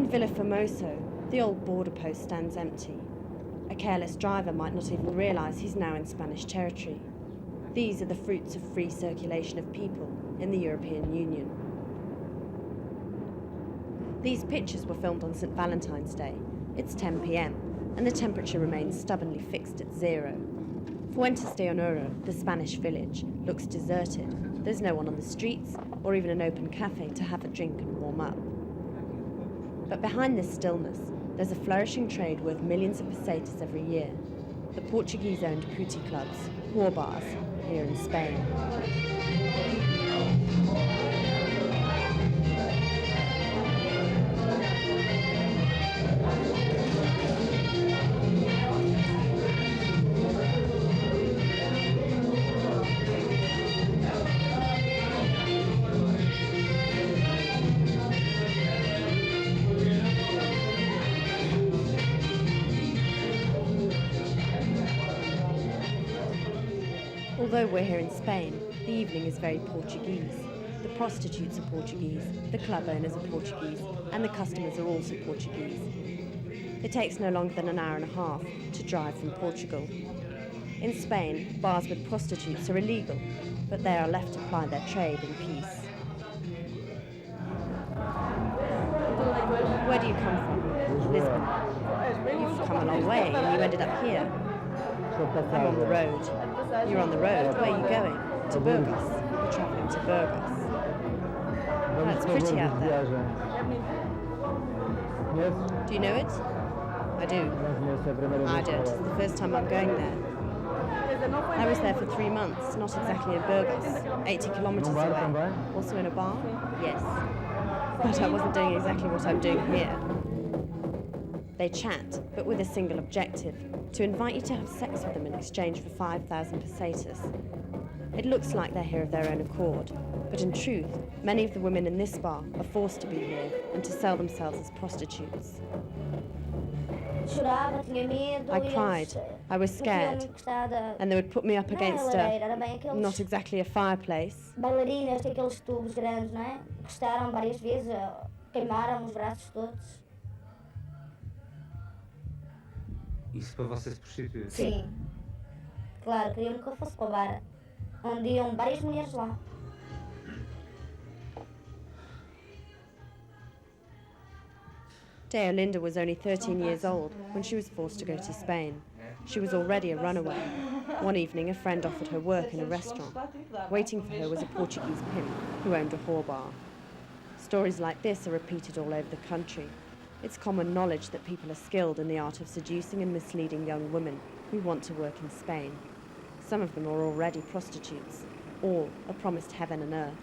In Villa Formoso, the old border post stands empty. A careless driver might not even realise he's now in Spanish territory. These are the fruits of free circulation of people in the European Union. These pictures were filmed on St. Valentine's Day. It's 10 p.m, and the temperature remains stubbornly fixed at 0. Fuentes de Honoro, the Spanish village, looks deserted. There's no one on the streets, or even an open cafe to have a drink and warm up. But behind this stillness, there's a flourishing trade worth millions of pesetas every year. The Portuguese-owned puticlubs, whore bars, here in Spain. Although we're here in Spain, the evening is very Portuguese. The prostitutes are Portuguese, the club owners are Portuguese, and the customers are also Portuguese. It takes no longer than an hour and a half to drive from Portugal. In Spain, bars with prostitutes are illegal, but they are left to ply their trade in peace. Where do you come from? Lisbon. You've come a long way and you ended up here. I'm on the road. You're on the road. Where are you going? To Burgos. We're travelling to Burgos. Oh, it's pretty out there. Do you know it? I do. I don't. It's the first time I'm going there. I was there for 3 months, not exactly in Burgos, 80 kilometres away. Also in a bar? Yes. But I wasn't doing exactly what I'm doing here. They chat, but with a single objective, to invite you to have sex with them in exchange for 5,000 pesetas. It looks like they're here of their own accord, but in truth, many of the women in this bar are forced to be here and to sell themselves as prostitutes. I cried, I was scared, and they would put me up against not exactly a fireplace. Bailarinas, aqueles tubos grandes, não é? Gostaram várias vezes, queimaram os braços todos. Isso para você se prostituir? Sim. Claro, queriam que eu fosse para o bar, onde iam várias mulheres lá. Deolinda was only 13 years old when she was forced to go to Spain. She was already a runaway. One evening, a friend offered her work in a restaurant. Waiting for her was a Portuguese pimp who owned a whore bar. Stories like this are repeated all over the country. It's common knowledge that people are skilled in the art of seducing and misleading young women who want to work in Spain. Some of them are already prostitutes. All are promised heaven and earth.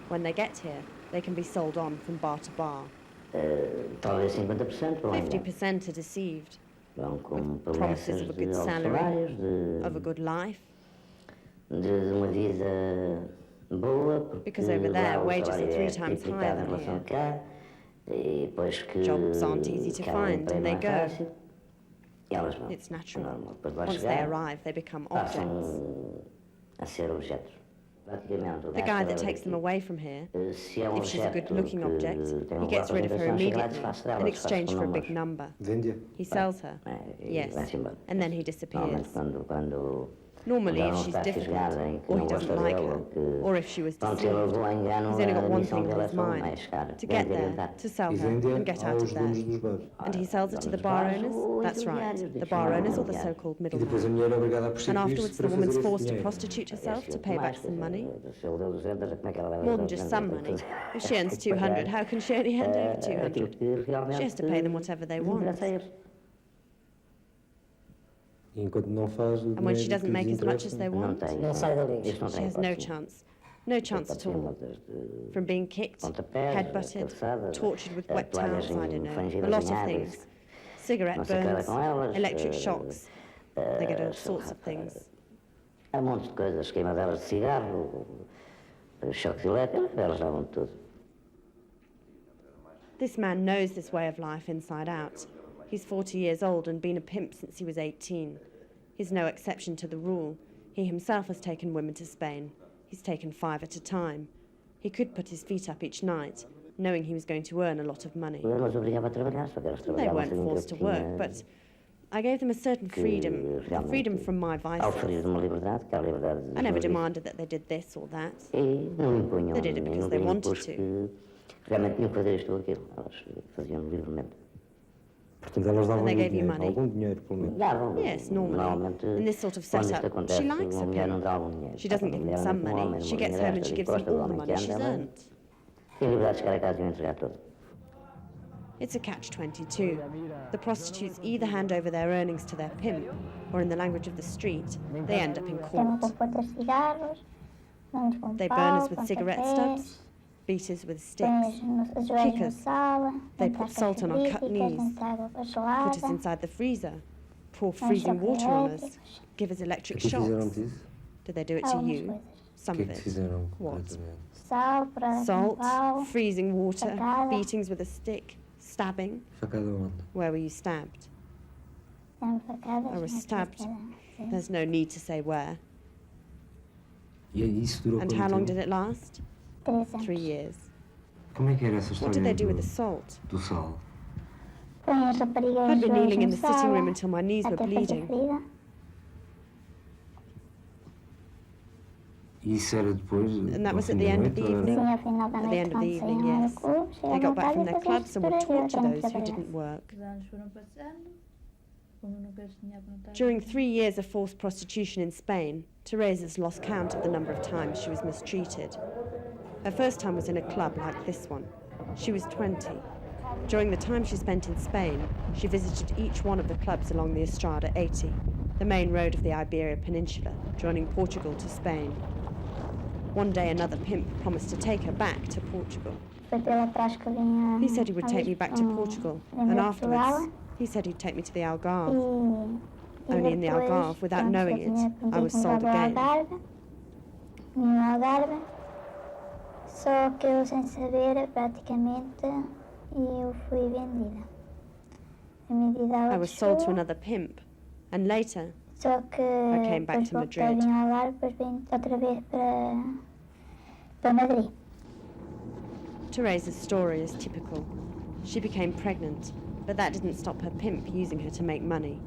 When they get here, they can be sold on from bar to bar. 50% are deceived, with promises of a good salary, of a good life. Because over there, wages are 3 times higher than here. Jobs aren't easy to find, and they go. It's natural. Once they arrive, they become objects. The guy that takes them away from here, if she's a good-looking object, he gets rid of her immediately in exchange for a big number. He sells her, yes, and then he disappears. Normally, if she's difficult, or he doesn't like her, or if she was deceived, he's only got one thing on his mind, to get there, to sell her, and get out of there. And he sells her to the bar owners? That's right, the bar owners or the so-called middleman. And afterwards, the woman's forced to prostitute herself to pay back some money. More than just some money. If she earns 200, how can she only hand over 200? She has to pay them whatever they want. And when she doesn't make as much as they want, she has no chance. No chance at all. From being kicked, headbutted, tortured with wet towels, I don't know, a lot of things. Cigarette burns, electric shocks, they get all sorts of things. This man knows this way of life inside out. He's 40 years old and been a pimp since he was 18. He's no exception to the rule. He himself has taken women to Spain. He's taken 5 at a time. He could put his feet up each night, knowing he was going to earn a lot of money. Eu não os obrigava a trabalhar, só que eles They trabalhavam weren't assim, forced to eu tinha work, but I gave them a certain freedom, freedom from my a vices. oferir uma liberdade, que é a liberdade de I never serviço. demanded that they did this or that. E não me impunham, They did it because nunca they lhe wanted impus to. que realmente tinham que fazer isto ou aquilo. Elas faziam livremente. Portanto, elas davam And they gave you dinheiro, money? algum dinheiro, pelo menos. Davam. Yes, normally. Normalmente, In this sort of quando isto setup, acontece, she likes uma a mulher não pimp. dá algum dinheiro. She doesn't give him some money. She gets home and she gives him all the money she's earned. Tem liberdade de chegar a casa e entregar tudo. It's a catch-22. The prostitutes either hand over their earnings to their pimp, or in the language of the street, they end up in court. They burn us with cigarette stubs, beat us with sticks, kick us. They put salt on our cut knees, put us inside the freezer, pour freezing water on us, give us electric O que fizeram shocks. disso? Did they do it to you? O Some que of é que it. fizeram? What? concretamente? Salt, freezing water, beatings with a stick, stabbing. Facada onde? Where were you stabbed? I was stabbed. There's no need to say where. E aí isso durou And quanto how long tempo? did it last? 3 years. Como é que era essa What história did they do with do, the salt? do sal? I'd been kneeling in the sitting room until my knees were bleeding. E isso era depois? And that ao was fim at the da end of the noite, ou era- evening? At the end of the evening, yes. They got back from their clubs and would torture those who didn't work. Os anos foram passando, como nunca lhes tinha perguntado. During 3 years of forced prostitution in Spain, Teresa's lost count of the number of times she was mistreated. Her first time was in a club like this one. She was 20. During the time she spent in Spain, she visited each one of the clubs along the Estrada 80, the main road of the Iberia Peninsula, joining Portugal to Spain. One day another pimp promised to take her back to Portugal. He said he would take me back to Portugal, and afterwards, he said he'd take me to the Algarve. Only in the Algarve, without knowing it, I was sold again. Só que eu sem saber, praticamente, eu fui vendida. Fui vendida a I outra was sold to pessoa, another pimp, and later, só que came back depois to voltei a Madrid. vir ao Algarve, depois vim outra vez para Madrid. Teresa's story is typical. She became pregnant, but that didn't stop her pimp using her to make money.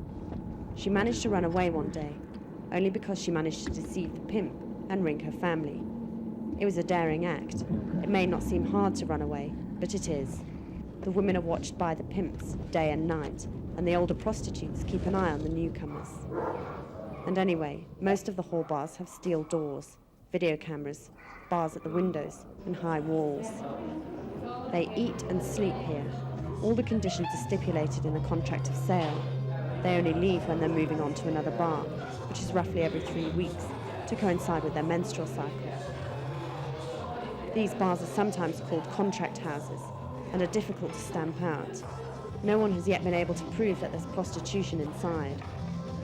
She managed to run away one day, only because she managed to deceive the pimp and ring her family. It was a daring act. It may not seem hard to run away, but it is. The women are watched by the pimps day and night, and the older prostitutes keep an eye on the newcomers. And anyway, most of the whore bars have steel doors, video cameras, bars at the windows, and high walls. They eat and sleep here. All the conditions are stipulated in the contract of sale. They only leave when they're moving on to another bar, which is roughly every 3 weeks, to coincide with their menstrual cycle. These bars are sometimes called contract houses and are difficult to stamp out. No one has yet been able to prove that there's prostitution inside.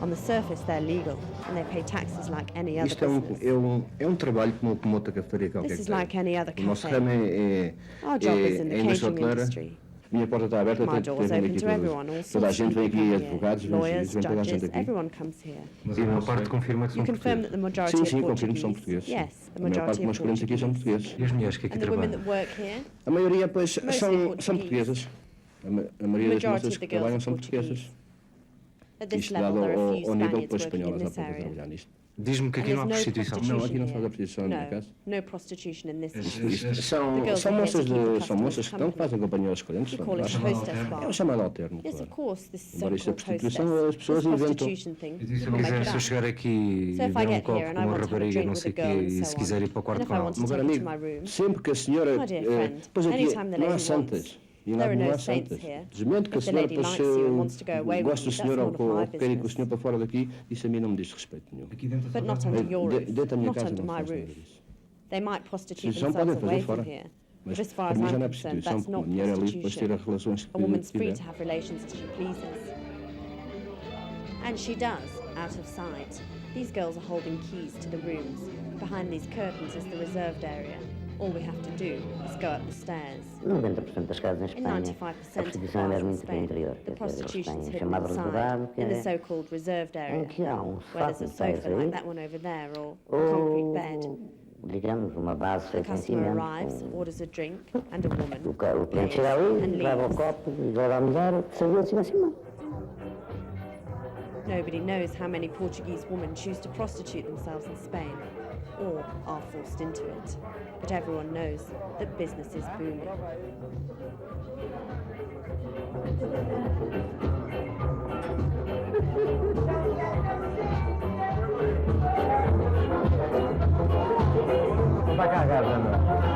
On the surface, they're legal, and they pay taxes like any other Isto business. é um trabalho como outra cafetaria qualquer. This is like any other O nosso cafe. ramo é Our job is in the indústria catering hoteleira. industry. Minha porta está aberta, My door's vem open aqui to everyone, all toda a sorts of gente vem people aqui, come here. advogados, Lawyers, vem toda a gente judges, aqui. everyone comes here. Mas uma parte confirma que You são confirm that portugueses. the majority Sim, are sim, confirmo, são Portuguese. portugueses. Yes, the A maior parte majority dos meus are clientes aqui são Portuguese. portugueses. E as mulheres que aqui And the women trabalham? that work here, A maioria, pois, Mostly são Portuguese. portuguesas. A maioria das majority moças of the que girls trabalham are são Portuguese. portuguesas. At this Isto level, dado there are a few ao nível Spaniards depois working in espanholas há this pouco a area. trabalhar nisto. Diz-me que And aqui não há there's no prostituição. Não, aqui não se faz a here. prostituição na minha casa. No prostitution in this Isto- house. isto- São, girls são are here moças, to keep the são customers moças que estão, que fazem companhia aos clientes. We são call it verdade. hostess É um bar. chamado alterno, Yes, of claro. course, this Embora isto é so-called prostituição, hostess. as pessoas This inventam. prostitution thing, E se people eu make quiser, it se eu up. chegar aqui e So if I ver um get copo here and com I uma want to have a rapariga, drink não with sei a o quê, girl and e so se quiser ir para o on, and quarto if com I ela. want to Meu take caro her to amigo, my room, sempre que a senhora... My dear friend, pois aqui anytime the não há lady santas. wants. E There are não no há saints santas. here. Desmente que a If the senhora lady depois likes you and wants to go away with gosta do you, senhor that's ou none of my quer ir com o business. senhor para fora daqui, isso a mim não me diz respeito nenhum. Aqui dentro But not só under your roof, Dentro da minha not casa under não my se faz nada roof. disso. They might prostitute Prostituição podem themselves fazer away from fora. here, Mas but as far para as mim já I'm não é concerned, prostituição, that's porque uma not mulher ali depois ter as prostitution. relações A que woman's free tiver. to have relations as she pleases. And she does, out of sight. These girls are holding keys to the rooms. Behind these curtains is the reserved area. All we have to do is go up the stairs. 90% das casas em In Espanha, 95% a of prostituição é bars mesmo in muito para o Spain, interior. the Quer dizer, prostitution eles is têm hidden chamado reservado, inside, que in the é so-called reserved area, em que há um where sofá there's a de pés sofa like aí, that one over there, or a concrete bed. digamos, uma base The feita em customer cimento. arrives, orders a drink and a woman, O cliente pays chega ali, and leva o leaves. copo, leva a mulher, serviu-se e vai cima. Nobody knows how many Portuguese women choose to prostitute themselves in Spain, or are forced into it. But everyone knows that business is booming. Vai cá, gata, meu.